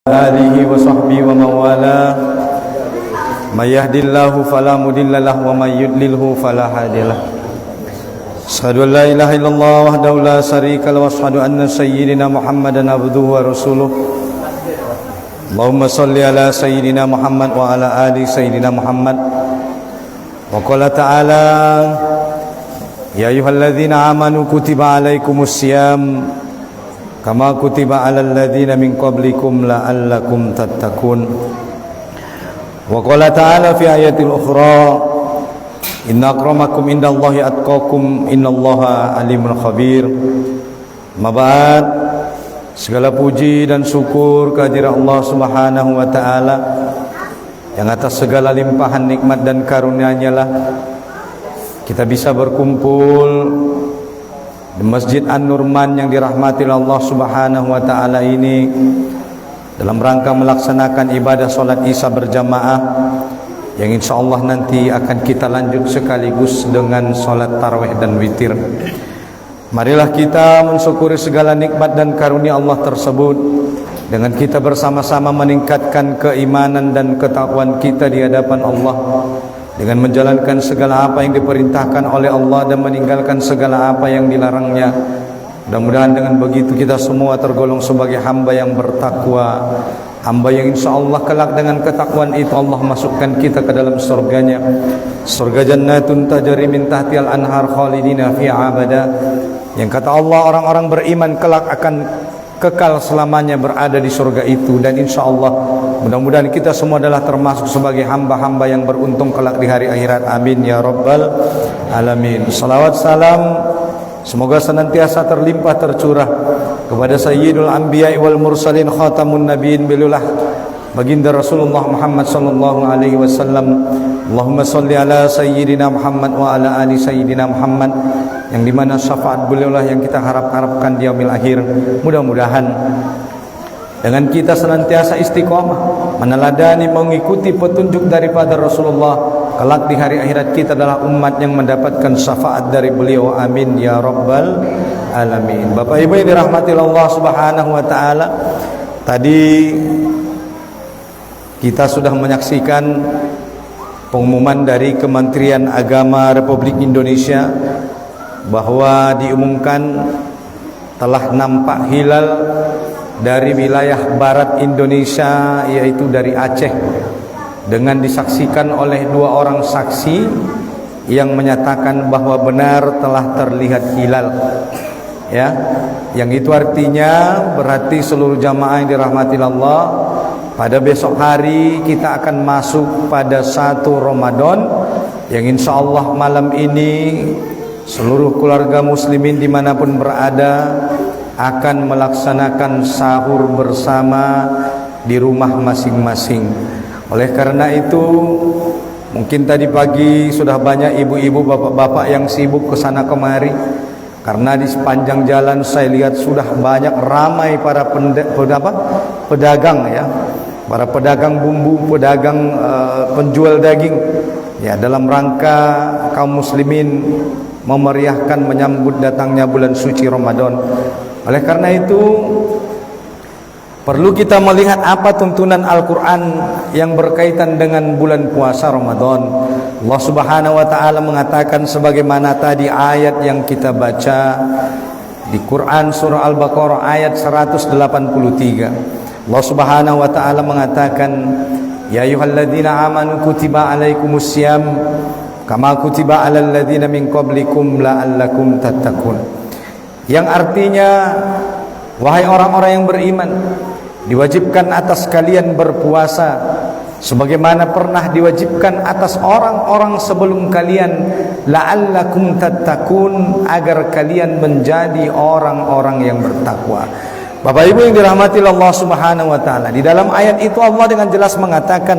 آله وصحبه ومن والاه من يهد الله فلا مضل له ومن يضلله فلا هادي له أشهد أن لا إله إلا الله وحده لا شريك له وأشهد أن سيدنا محمدا عبده ورسوله اللهم صل على سيدنا محمد وعلى آل سيدنا محمد وقال تعالى يا أيها الذين آمنوا كتب عليكم الصيام kama kutiba alal ladzina min qablikum la'allakum tattaqun. Wa qala ta'ala fi ayatil ukhra inna akramakum indallahi atqakum innallaha alimul khabir. Mabad, segala puji dan syukur kehadirat Allah Subhanahu wa taala yang atas segala limpahan nikmat dan karunia-Nya lah kita bisa berkumpul di Masjid An-Nurman yang dirahmati Allah Subhanahu wa taala ini dalam rangka melaksanakan ibadah salat Isya berjamaah yang insyaallah nanti akan kita lanjut sekaligus dengan salat tarawih dan witir. Marilah kita mensyukuri segala nikmat dan karunia Allah tersebut dengan kita bersama-sama meningkatkan keimanan dan ketakwaan kita di hadapan Allah dengan menjalankan segala apa yang diperintahkan oleh Allah dan meninggalkan segala apa yang dilarangnya. Mudah-mudahan dengan begitu kita semua tergolong sebagai hamba yang bertakwa, hamba yang insyaallah kelak dengan ketakwaan itu Allah masukkan kita ke dalam surganya, surga jannatun tajri min tahtial anhar khalidina fiha abada, yang kata Allah orang-orang beriman kelak akan kekal selamanya berada di surga itu. Dan insyaallah mudah-mudahan kita semua adalah termasuk sebagai hamba-hamba yang beruntung kelak di hari akhirat. Amin ya rabbal alamin. Salawat salam semoga senantiasa terlimpah tercurah kepada Sayyidul Anbiya wal Mursalin khatamun nabiyyin bilullah baginda Rasulullah Muhammad sallallahu alaihi wasallam. Allahumma salli ala sayyidina Muhammad wa ala ali sayyidina Muhammad, yang dimana syafaat beliaulah yang kita harapkan di yaumil akhir. Mudah-mudahan dengan kita senantiasa istiqomah meneladani mengikuti petunjuk daripada Rasulullah, kelak di hari akhirat kita adalah umat yang mendapatkan syafaat dari beliau. Amin ya rabbal alamin. Bapak Ibu yang dirahmati Allah Subhanahu wa taala, tadi kita sudah menyaksikan pengumuman dari Kementerian Agama Republik Indonesia bahwa diumumkan telah nampak hilal dari wilayah barat Indonesia, yaitu dari Aceh, dengan disaksikan oleh 2 orang saksi yang menyatakan bahwa benar telah terlihat hilal. Ya, yang itu artinya berarti seluruh jamaah yang dirahmati Allah, pada besok hari kita akan masuk pada 1 Ramadan yang insyaallah malam ini seluruh keluarga muslimin dimanapun berada akan melaksanakan sahur bersama di rumah masing-masing. Oleh karena itu mungkin tadi pagi sudah banyak ibu-ibu, bapak-bapak yang sibuk ke sana kemari, karena di sepanjang jalan saya lihat sudah banyak ramai para pedagang ya, para pedagang bumbu, pedagang penjual daging ya, dalam rangka kaum muslimin memeriahkan menyambut datangnya bulan suci Ramadan. Oleh karena itu perlu kita melihat apa tuntunan Al-Quran yang berkaitan dengan bulan puasa Ramadan. Allah Subhanahu wa taala mengatakan sebagaimana tadi ayat yang kita baca di Quran surah Al-Baqarah ayat 183. Allah Subhanahu wa taala mengatakan ya ayyuhalladzina amanu kutiba alaikumusiyam kama kutiba alal ladzina min qablikum la'allakum tattaqun, yang artinya wahai orang-orang yang beriman, diwajibkan atas kalian berpuasa sebagaimana pernah diwajibkan atas orang-orang sebelum kalian, la'allakum tattaqun, agar kalian menjadi orang-orang yang bertakwa. Bapak Ibu yang dirahmati Allah Subhanahu wa taala, di dalam ayat itu Allah dengan jelas mengatakan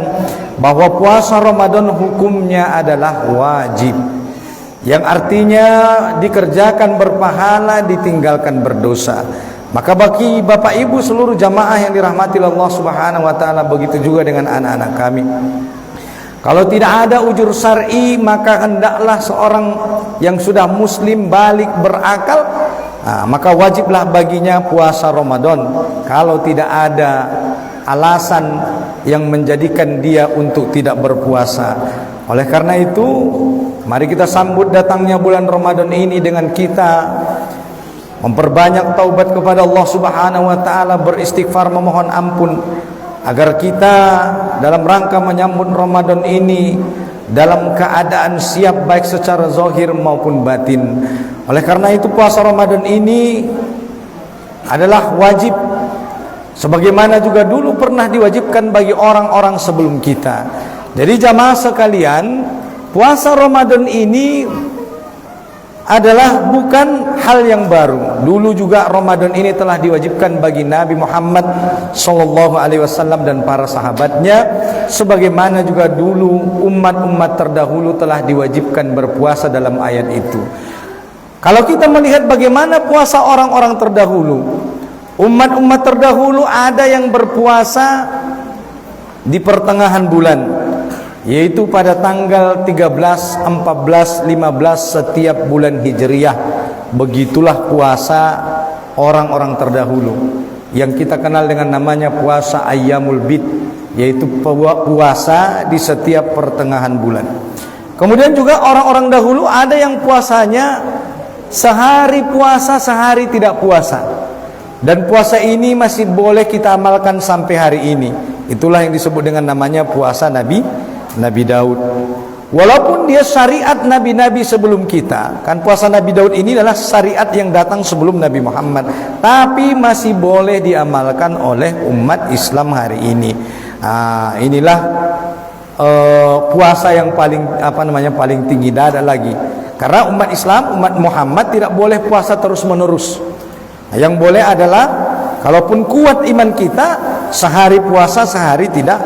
bahwa puasa Ramadan hukumnya adalah wajib, yang artinya dikerjakan berpahala, ditinggalkan berdosa. Maka bagi Bapak Ibu seluruh jamaah yang dirahmati Allah Subhanahu wa taala, begitu juga dengan anak-anak kami, kalau tidak ada ujur syar'i, maka hendaklah seorang yang sudah muslim balik berakal, maka wajiblah baginya puasa Ramadan. Kalau tidak ada alasan yang menjadikan dia untuk tidak berpuasa. Oleh karena itu, mari kita sambut datangnya bulan Ramadan ini dengan kita memperbanyak taubat kepada Allah Subhanahu wa taala, beristighfar, memohon ampun agar kita dalam rangka menyambut Ramadan ini dalam keadaan siap baik secara zahir maupun batin. Oleh karena itu, puasa Ramadan ini adalah wajib sebagaimana juga dulu pernah diwajibkan bagi orang-orang sebelum kita. Jadi jamaah sekalian, puasa Ramadan ini adalah bukan hal yang baru. Dulu juga Ramadan ini telah diwajibkan bagi Nabi Muhammad sallallahu alaihi wasallam dan para sahabatnya, sebagaimana juga dulu umat-umat terdahulu telah diwajibkan berpuasa dalam ayat itu. Kalau kita melihat bagaimana puasa orang-orang terdahulu, umat-umat terdahulu ada yang berpuasa di pertengahan bulan, yaitu pada tanggal 13, 14, 15 setiap bulan Hijriyah. Begitulah puasa orang-orang terdahulu yang kita kenal dengan namanya puasa Ayyamul Bid, yaitu puasa di setiap pertengahan bulan. Kemudian juga orang-orang dahulu ada yang puasanya sehari puasa, sehari tidak puasa. Dan puasa ini masih boleh kita amalkan sampai hari ini. Itulah yang disebut dengan namanya puasa Nabi Daud. Walaupun dia syariat nabi-nabi sebelum kita, kan puasa Nabi Daud ini adalah syariat yang datang sebelum Nabi Muhammad, tapi masih boleh diamalkan oleh umat Islam hari ini. Inilah puasa yang paling tinggi. Tidak ada lagi. Karena umat Islam, umat Muhammad tidak boleh puasa terus-menerus. Yang boleh adalah kalaupun kuat iman kita, sehari puasa, sehari tidak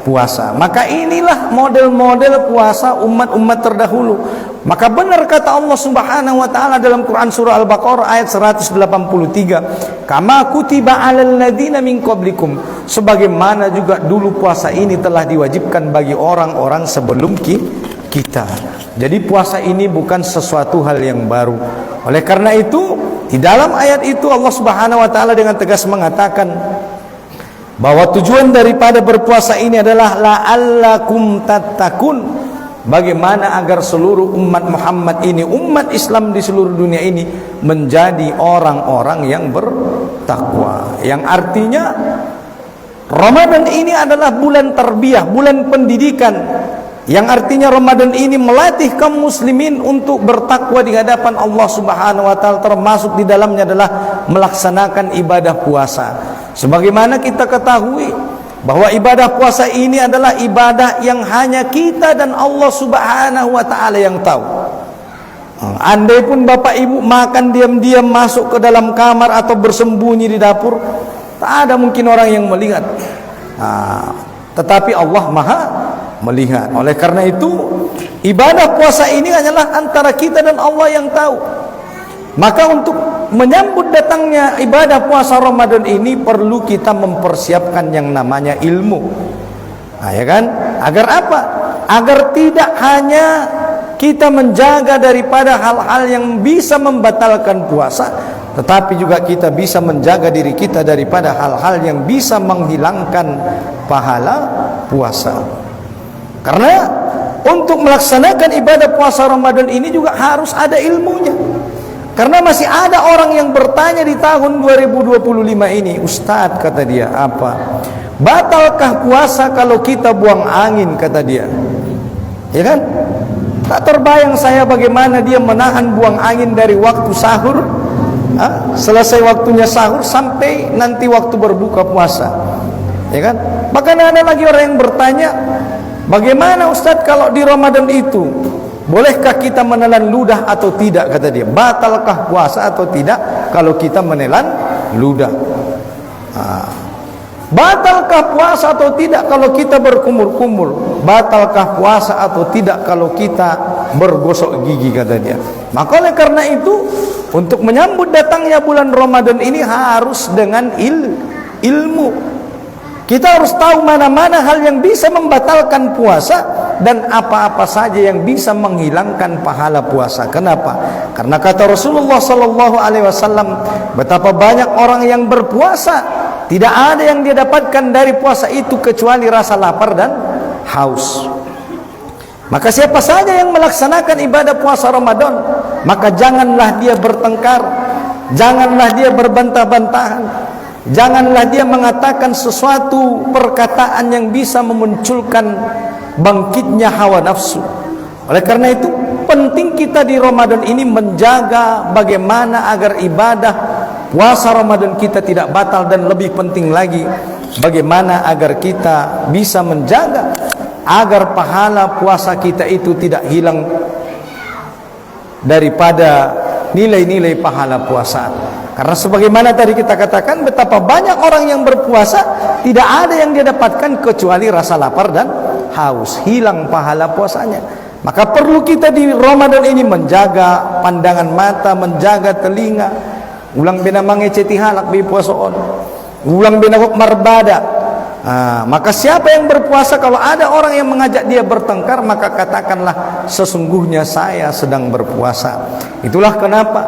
puasa. Maka inilah model-model puasa umat-umat terdahulu. Maka benar kata Allah Subhanahu wa taala dalam Quran surah Al-Baqarah ayat 183, "Kama kutiba 'alal ladzina min qablikum." Sebagaimana juga dulu puasa ini telah diwajibkan bagi orang-orang sebelum kita. Jadi puasa ini bukan sesuatu hal yang baru. Oleh karena itu, di dalam ayat itu Allah Subhanahu wa taala dengan tegas mengatakan bahwa tujuan daripada berpuasa ini adalah la'allakum tattaqun, bagaimana agar seluruh umat Muhammad ini, umat Islam di seluruh dunia ini menjadi orang-orang yang bertakwa. Yang artinya Ramadan ini adalah bulan tarbiyah, bulan pendidikan. Yang artinya Ramadan ini melatih kaum muslimin untuk bertakwa di hadapan Allah Subhanahu wa taala, termasuk di dalamnya adalah melaksanakan ibadah puasa. Sebagaimana kita ketahui bahwa ibadah puasa ini adalah ibadah yang hanya kita dan Allah Subhanahu wa taala yang tahu. Andai pun bapak ibu makan diam-diam masuk ke dalam kamar atau bersembunyi di dapur, tak ada mungkin orang yang melihat. Tetapi Allah Maha melihat. Oleh karena itu, ibadah puasa ini hanyalah antara kita dan Allah yang tahu. Maka untuk menyambut datangnya ibadah puasa Ramadan ini perlu kita mempersiapkan yang namanya ilmu. Ya kan? Agar apa? Agar tidak hanya kita menjaga daripada hal-hal yang bisa membatalkan puasa, tetapi juga kita bisa menjaga diri kita daripada hal-hal yang bisa menghilangkan pahala puasa. Karena untuk melaksanakan ibadah puasa Ramadan ini juga harus ada ilmunya. Karena masih ada orang yang bertanya di tahun 2025 ini, "Ustadz," kata dia, "apa? Batalkah puasa kalau kita buang angin?" kata dia. Ya kan? Tak terbayang saya bagaimana dia menahan buang angin dari waktu sahur, selesai waktunya sahur sampai nanti waktu berbuka puasa. Ya kan? Bahkan ada lagi orang yang bertanya, "Bagaimana Ustadz kalau di Ramadan itu bolehkah kita menelan ludah atau tidak?" kata dia. Batalkah puasa atau tidak kalau kita menelan ludah? Batalkah puasa atau tidak kalau kita berkumur-kumur? Batalkah puasa atau tidak kalau kita bergosok gigi, kata dia. Maka oleh karena itu, untuk menyambut datangnya bulan Ramadan ini harus dengan ilmu. Kita harus tahu mana-mana hal yang bisa membatalkan puasa dan apa-apa saja yang bisa menghilangkan pahala puasa. Kenapa? Karena kata Rasulullah sallallahu alaihi wasallam, betapa banyak orang yang berpuasa tidak ada yang dia dapatkan dari puasa itu kecuali rasa lapar dan haus. Maka siapa saja yang melaksanakan ibadah puasa Ramadan, maka janganlah dia bertengkar, janganlah dia berbantah-bantahan, janganlah dia mengatakan sesuatu perkataan yang bisa memunculkan bangkitnya hawa nafsu. Oleh karena itu penting kita di Ramadan ini menjaga bagaimana agar ibadah puasa Ramadan kita tidak batal, dan lebih penting lagi bagaimana agar kita bisa menjaga agar pahala puasa kita itu tidak hilang daripada nilai-nilai pahala puasa. Karena sebagaimana tadi kita katakan, betapa banyak orang yang berpuasa tidak ada yang dia dapatkan kecuali rasa lapar dan haus, hilang pahala puasanya. Maka perlu kita di Ramadan ini menjaga pandangan mata, menjaga telinga. Ulang bina mangeceti halak bi puasoon, ulang bina kok marbada. Maka siapa yang berpuasa, kalau ada orang yang mengajak dia bertengkar, maka katakanlah sesungguhnya saya sedang berpuasa. Itulah kenapa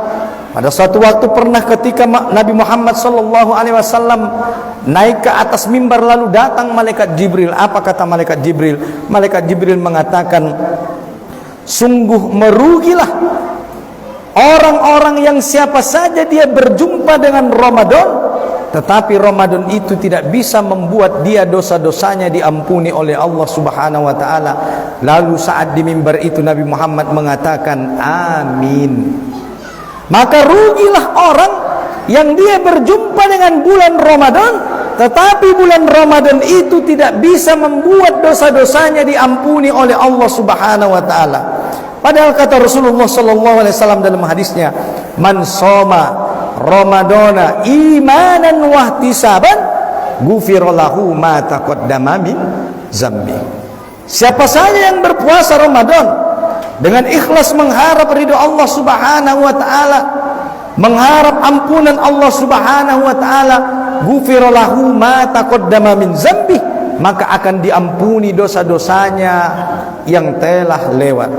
pada suatu waktu pernah ketika Nabi Muhammad SAW naik ke atas mimbar, lalu datang malaikat Jibril. Apa kata malaikat Jibril? Malaikat Jibril mengatakan, sungguh merugilah orang-orang yang siapa saja dia berjumpa dengan Ramadan, tetapi Ramadan itu tidak bisa membuat dia dosa-dosanya diampuni oleh Allah Subhanahu wa taala. Lalu saat di mimbar itu Nabi Muhammad mengatakan amin. Maka rugilah orang yang dia berjumpa dengan bulan Ramadan, tetapi bulan Ramadan itu tidak bisa membuat dosa-dosanya diampuni oleh Allah Subhanahu wa taala. Padahal kata Rasulullah sallallahu alaihi wasallam dalam hadisnya, man shoma Ramadana imanan wahtisaban ghufira lahu ma taqaddama min zambi. Siapa saja yang berpuasa Ramadan dengan ikhlas mengharap ridha Allah Subhanahu wa taala, mengharap ampunan Allah Subhanahu wa taala, ghufira lahu ma taqaddama min zambi, maka akan diampuni dosa-dosanya yang telah lewat.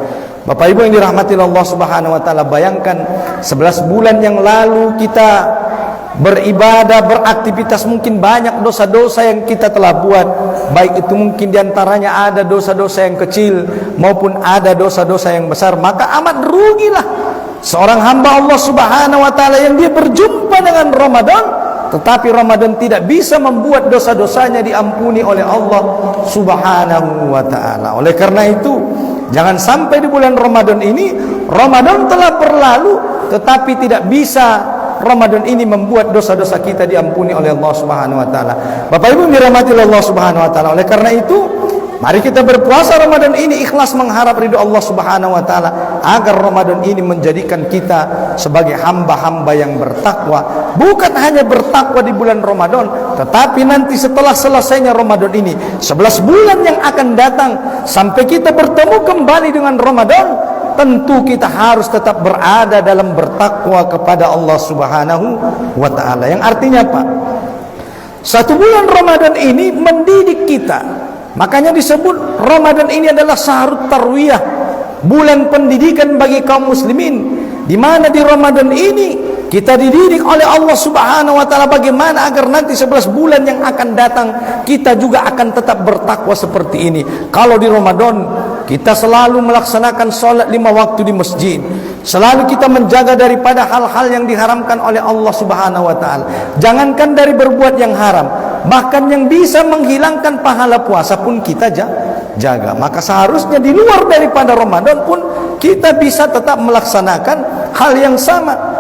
Bapak Ibu yang dirahmati Allah Subhanahu wa taala, bayangkan 11 bulan yang lalu kita beribadah, beraktivitas, mungkin banyak dosa-dosa yang kita telah buat. Baik itu mungkin diantaranya ada dosa-dosa yang kecil maupun ada dosa-dosa yang besar. Maka amat rugilah seorang hamba Allah Subhanahu wa taala yang dia berjumpa dengan Ramadan, tetapi Ramadan tidak bisa membuat dosa-dosanya diampuni oleh Allah Subhanahu wa taala. Oleh karena itu, jangan sampai di bulan Ramadan ini, Ramadan telah berlalu tetapi tidak bisa Ramadan ini membuat dosa-dosa kita diampuni oleh Allah Subhanahu wa taala. Bapak Ibu dirahmati Allah Subhanahu wa taala. Oleh karena itu, mari kita berpuasa Ramadan ini ikhlas mengharap ridha Allah Subhanahu wa taala, agar Ramadan ini menjadikan kita sebagai hamba-hamba yang bertakwa. Bukan hanya bertakwa di bulan Ramadan, tetapi nanti setelah selesainya Ramadan ini, 11 bulan yang akan datang sampai kita bertemu kembali dengan Ramadan, tentu kita harus tetap berada dalam bertakwa kepada Allah Subhanahu wa taala. Yang artinya apa? Satu bulan Ramadan ini mendidik kita. Makanya disebut Ramadan ini adalah syahrut tarwiyah, bulan pendidikan bagi kaum muslimin, di mana di Ramadan ini kita dididik oleh Allah Subhanahu wa taala bagaimana agar nanti 11 bulan yang akan datang kita juga akan tetap bertakwa seperti ini. Kalau di Ramadan kita selalu melaksanakan sholat 5 waktu di masjid, selalu kita menjaga daripada hal-hal yang diharamkan oleh Allah Subhanahu wa taala. Jangankan dari berbuat yang haram, bahkan yang bisa menghilangkan pahala puasa pun kita jaga. Maka seharusnya di luar daripada Ramadan pun kita bisa tetap melaksanakan hal yang sama.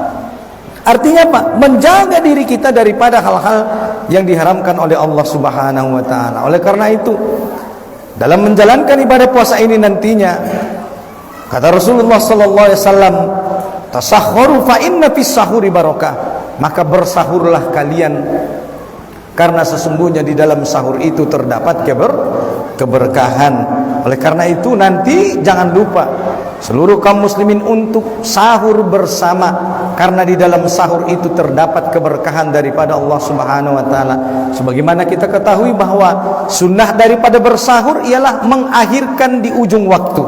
Artinya apa? Menjaga diri kita daripada hal-hal yang diharamkan oleh Allah Subhanahu wa taala. Oleh karena itu, dalam menjalankan ibadah puasa ini nantinya, kata Rasulullah sallallahu alaihi wasallam, tasahharu fa inna fis sahuri barakah. Maka bersahurlah kalian, karena sesungguhnya di dalam sahur itu terdapat keberkahan. Oleh karena itu nanti jangan lupa seluruh kaum muslimin untuk sahur bersama, karena di dalam sahur itu terdapat keberkahan daripada Allah Subhanahu wa taala. Sebagaimana kita ketahui bahwa sunnah daripada bersahur ialah mengakhirkan di ujung waktu.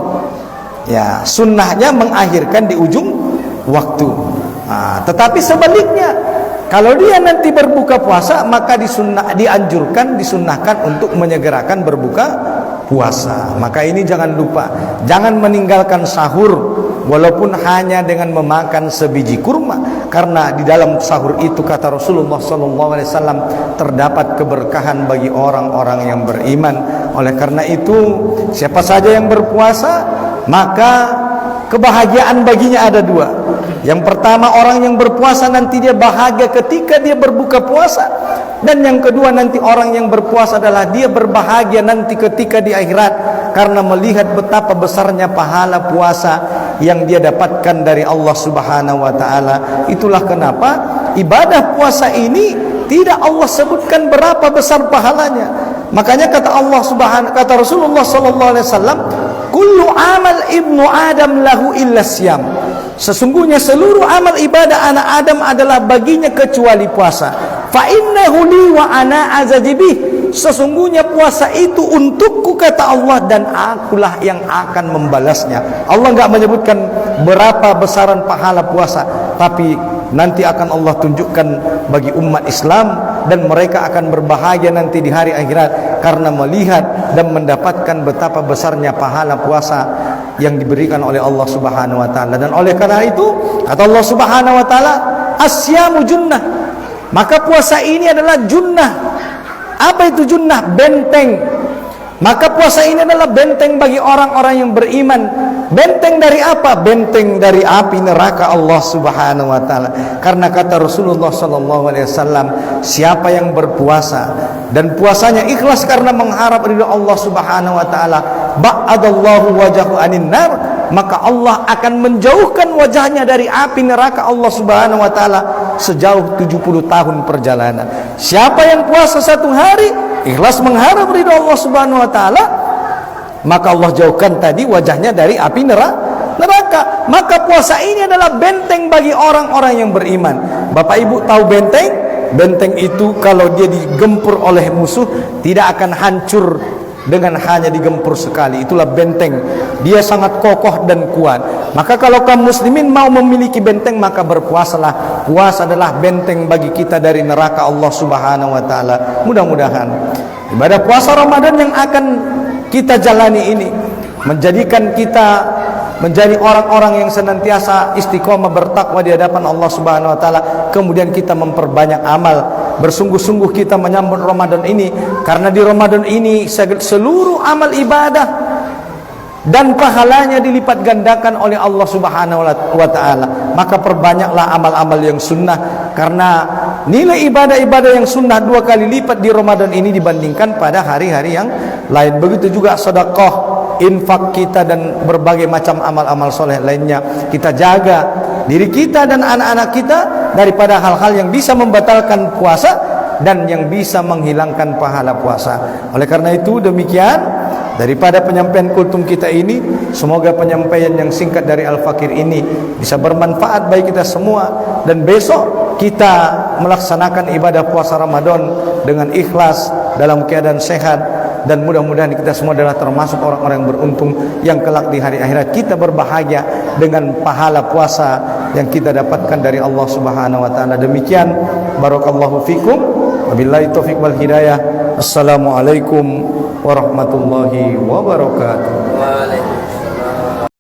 Ya, sunnahnya mengakhirkan di ujung waktu. Tetapi sebaliknya, Kalau dia nanti berbuka puasa, maka disunnahkan untuk menyegerakan berbuka puasa. Maka ini jangan lupa, jangan meninggalkan sahur walaupun hanya dengan memakan sebiji kurma, karena di dalam sahur itu kata Rasulullah SAW terdapat keberkahan bagi orang-orang yang beriman. Oleh karena itu, siapa saja yang berpuasa, maka kebahagiaan baginya ada dua. Yang pertama, orang yang berpuasa nanti dia bahagia ketika dia berbuka puasa. Dan yang kedua, nanti orang yang berpuasa adalah dia berbahagia nanti ketika di akhirat, karena melihat betapa besarnya pahala puasa yang dia dapatkan dari Allah Subhanahu wa taala. Itulah kenapa ibadah puasa ini tidak Allah sebutkan berapa besar pahalanya. Makanya kata Rasulullah sallallahu alaihi wasallam, kullu amal ibnu Adam lahu illa syiyam. Sesungguhnya seluruh amal ibadah anak Adam adalah baginya kecuali puasa. Fa innahu li wa ana azajibih. Sesungguhnya puasa itu untukku kata Allah, dan akulah yang akan membalasnya. Allah enggak menyebutkan berapa besaran pahala puasa, tapi nanti akan Allah tunjukkan bagi umat Islam, dan mereka akan berbahagia nanti di hari akhirat karena melihat dan mendapatkan betapa besarnya pahala puasa yang diberikan oleh Allah Subhanahu wa taala. Dan oleh karena itu kata Allah Subhanahu wa taala, asyamu junnah. Maka puasa ini adalah junnah. Apa itu junnah? Benteng. Maka puasa ini adalah benteng bagi orang-orang yang beriman. Benteng dari apa? Benteng dari api neraka Allah Subhanahu wa taala. Karena kata Rasulullah sallallahu alaihi wasallam, siapa yang berpuasa dan puasanya ikhlas karena mengharap ridha Allah Subhanahu wa taala, ba'adallahu wajhahu anin nar, maka Allah akan menjauhkan wajahnya dari api neraka Allah Subhanahu wa taala sejauh 70 tahun perjalanan. Siapa yang puasa satu hari ikhlas mengharap ridha Allah Subhanahu wa taala, maka Allah jauhkan tadi wajahnya dari api neraka. Maka puasa ini adalah benteng bagi orang-orang yang beriman. Bapak Ibu tahu benteng? Benteng itu kalau dia digempur oleh musuh tidak akan hancur dengan hanya digempur sekali. Itulah benteng. Dia sangat kokoh dan kuat. Maka kalau kaum muslimin mau memiliki benteng, maka berpuasalah. Puasa adalah benteng bagi kita dari neraka Allah Subhanahu wa taala. Mudah-mudahan ibadah puasa Ramadan yang akan kita jalani ini menjadikan kita menjadi orang-orang yang senantiasa istiqomah bertakwa di hadapan Allah Subhanahu wa taala. Kemudian kita memperbanyak amal, bersungguh-sungguh kita menyambut Ramadan ini, karena di Ramadan ini seluruh amal ibadah dan pahalanya dilipat gandakan oleh Allah Subhanahu wa taala. Maka perbanyaklah amal-amal yang sunnah, karena nilai ibadah-ibadah yang sunnah 2 kali lipat di Ramadan ini dibandingkan pada hari-hari yang lain. Begitu juga sedekah, infak kita, dan berbagai macam amal-amal soleh lainnya. Kita jaga diri kita dan anak-anak kita daripada hal-hal yang bisa membatalkan puasa dan yang bisa menghilangkan pahala puasa. Oleh karena itu demikian daripada penyampaian kultum kita ini, semoga penyampaian yang singkat dari Al-Fakir ini bisa bermanfaat bagi kita semua, dan besok kita melaksanakan ibadah puasa Ramadan dengan ikhlas dalam keadaan sehat, dan mudah-mudahan kita semua adalah termasuk orang-orang yang beruntung yang kelak di hari akhirat kita berbahagia dengan pahala puasa yang kita dapatkan dari Allah Subhanahu wa taala. Demikian, barakallahu fikum, wabillahi taufik wal hidayah. Assalamualaikum warahmatullahi wabarakatuh.